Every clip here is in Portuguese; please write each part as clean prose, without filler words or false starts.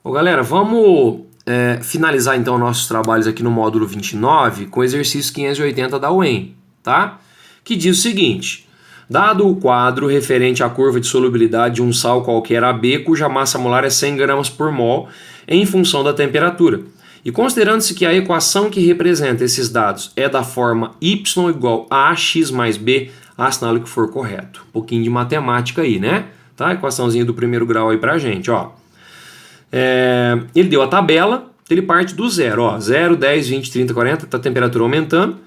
Ô, galera, vamos finalizar então nossos trabalhos aqui no módulo 29 com o exercício 580 da UEM, tá? Que diz o seguinte: dado o quadro referente à curva de solubilidade de um sal qualquer AB, cuja massa molar é 100 gramas por mol, em função da temperatura, e considerando-se que a equação que representa esses dados é da forma y igual a ax mais b, assinale o que for correto. Um pouquinho de matemática aí, né? Tá? Equaçãozinha do primeiro grau aí pra gente, ó. Ele deu a tabela, ele parte do zero, ó, 0, 10, 20, 30, 40, tá a temperatura aumentando,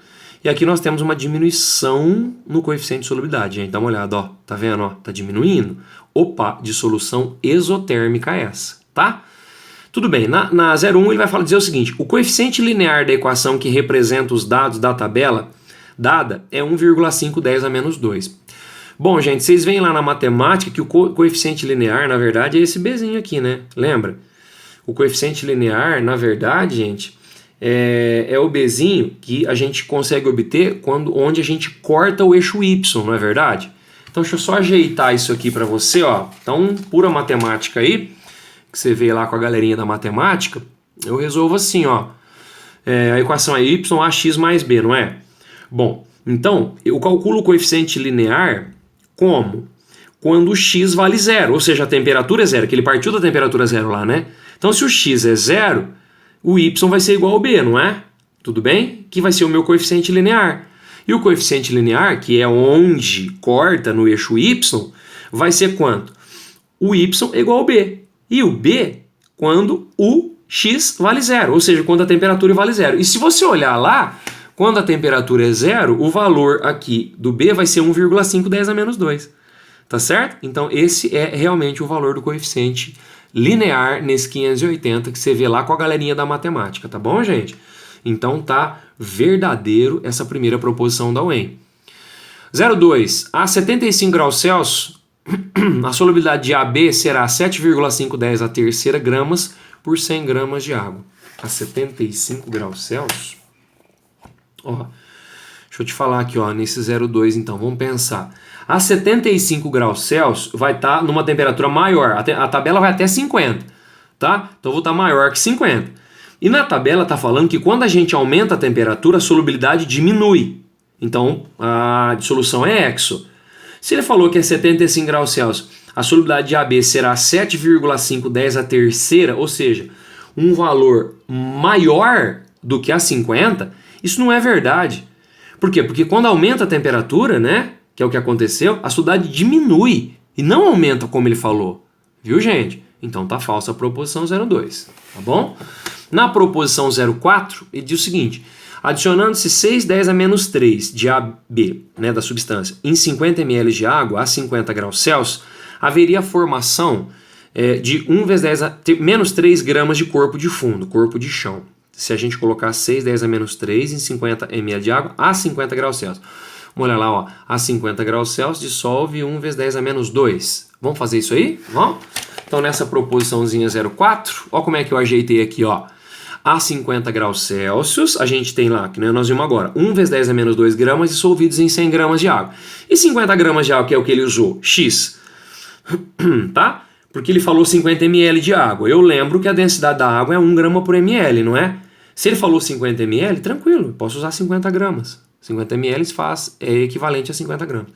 e aqui nós temos uma diminuição no coeficiente de solubilidade, gente, dá uma olhada, ó, tá vendo, ó, tá diminuindo, opa, dissolução exotérmica essa, tá? Tudo bem, na 0,1 ele vai dizer o seguinte: o coeficiente linear da equação que representa os dados da tabela dada é 1,510 a menos 2. Bom, gente, vocês veem lá na matemática que o coeficiente linear, na verdade, é esse Bzinho aqui, né? Lembra? O coeficiente linear, na verdade, gente, é o Bzinho que a gente consegue obter onde a gente corta o eixo Y, não é verdade? Então, deixa eu só ajeitar isso aqui para você, ó. Então, pura matemática aí, que você vê lá com a galerinha da matemática, eu resolvo assim, ó. A equação é y ax mais b, não é? Bom, então, eu calculo o coeficiente linear como? Quando o x vale zero, ou seja, a temperatura é zero, que ele partiu da temperatura zero lá, né? Então, se o x é zero, o y vai ser igual ao b, não é? Tudo bem? Que vai ser o meu coeficiente linear. E o coeficiente linear, que é onde corta no eixo y, vai ser quanto? O y é igual ao b. E o b quando o x vale zero, ou seja, quando a temperatura vale zero. E se você olhar lá, quando a temperatura é zero, o valor aqui do b vai ser 1,510 a menos 2. Tá certo? Então esse é realmente o valor do coeficiente linear nesse 580 que você vê lá com a galerinha da matemática, tá bom, gente? Então tá verdadeiro essa primeira proposição da UEM. 0,2. A 75 graus Celsius, a solubilidade de AB será 7,510 a terceira gramas por 100 gramas de água. A 75 graus Celsius, ó, deixa eu te falar aqui, ó, nesse 0,2 então, vamos pensar. A 75 graus Celsius vai estar numa temperatura maior, a tabela vai até 50, tá? Então eu vou estar maior que 50. E na tabela está falando que quando a gente aumenta a temperatura, a solubilidade diminui. Então a dissolução é exo. Se ele falou que é 75 graus Celsius, a solubilidade de AB será 7,510 a terceira, ou seja, um valor maior do que a 50, isso não é verdade. Por quê? Porque quando aumenta a temperatura, né, que é o que aconteceu, a solubilidade diminui e não aumenta como ele falou. Viu, gente? Então tá falsa a proposição 0,2, tá bom? Na proposição 0,4, ele diz o seguinte: adicionando-se 6,10 a menos 3 de AB, né, da substância, em 50 ml de água a 50 graus Celsius, haveria a formação de 1 vezes 10 a menos 3 gramas de corpo de fundo, corpo de chão. Se a gente colocar 6,10 a menos 3 em 50 ml de água a 50 graus Celsius. Vamos olhar lá, ó, a 50 graus Celsius dissolve 1 vezes 10 a menos 2. Vamos fazer isso aí? Vamos? Então nessa proposiçãozinha 0,4, ó como é que eu ajeitei aqui, ó. A 50 graus Celsius, a gente tem lá, que nós vimos agora, 1 vezes 10 a menos 2 gramas dissolvidos em 100 gramas de água. E 50 gramas de água, que é o que ele usou? X. Tá? Porque ele falou 50 ml de água. Eu lembro que a densidade da água é 1 grama por ml, não é? Se ele falou 50 ml, tranquilo, posso usar 50 gramas. 50 ml é equivalente a 50 gramas.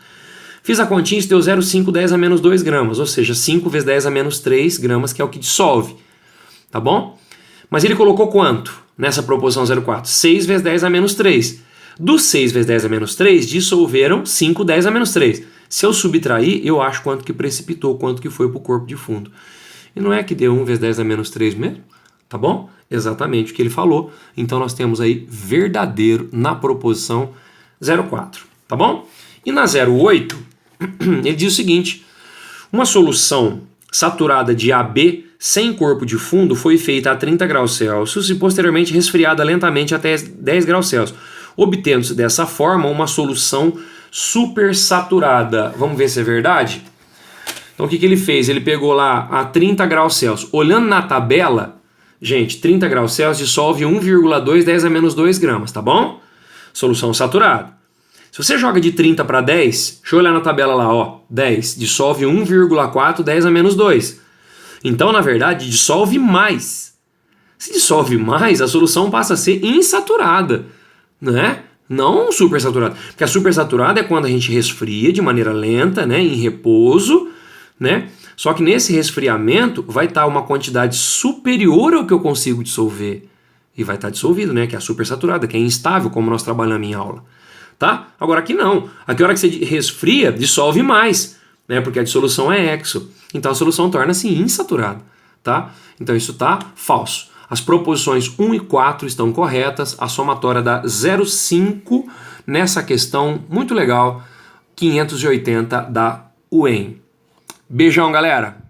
Fiz a continha, isso deu 0,510 a menos 2 gramas, ou seja, 5 vezes 10 a menos 3 gramas, que é o que dissolve. Tá bom? Mas ele colocou quanto nessa proposição 0,4? 6 vezes 10 a menos 3. Do 6 vezes 10 a menos 3, dissolveram 5, 10 a menos 3. Se eu subtrair, eu acho quanto que precipitou, quanto que foi para o corpo de fundo. E não é que deu 1 vezes 10 a menos 3 mesmo? Tá bom? Exatamente o que ele falou. Então nós temos aí verdadeiro na proposição 0,4. Tá bom? E na 0,8, ele diz o seguinte: uma solução saturada de AB sem corpo de fundo foi feita a 30 graus Celsius e posteriormente resfriada lentamente até 10 graus Celsius, obtendo-se dessa forma uma solução supersaturada. Vamos ver se é verdade? Então o que ele fez? Ele pegou lá a 30 graus Celsius. Olhando na tabela, gente, 30 graus Celsius dissolve 1,2 10 a menos 2 gramas, tá bom? Solução saturada. Se você joga de 30 para 10, deixa eu olhar na tabela lá, ó, 10, dissolve 1,4 10 a menos 2. Então, na verdade, dissolve mais. Se dissolve mais, a solução passa a ser insaturada, né? Não supersaturada. Porque a supersaturada é quando a gente resfria de maneira lenta, né, em repouso, né? Só que nesse resfriamento vai estar uma quantidade superior ao que eu consigo dissolver. E vai estar dissolvido, né? Que é a supersaturada, que é instável, como nós trabalhamos em aula. Tá? Agora aqui não. Aqui a hora que você resfria, dissolve mais, né? Porque a dissolução é exo. Então a solução torna-se insaturada, tá? Então isso tá falso. As proposições 1 e 4 estão corretas. A somatória dá 0,5 nessa questão muito legal, 580 da UEM. Beijão, galera!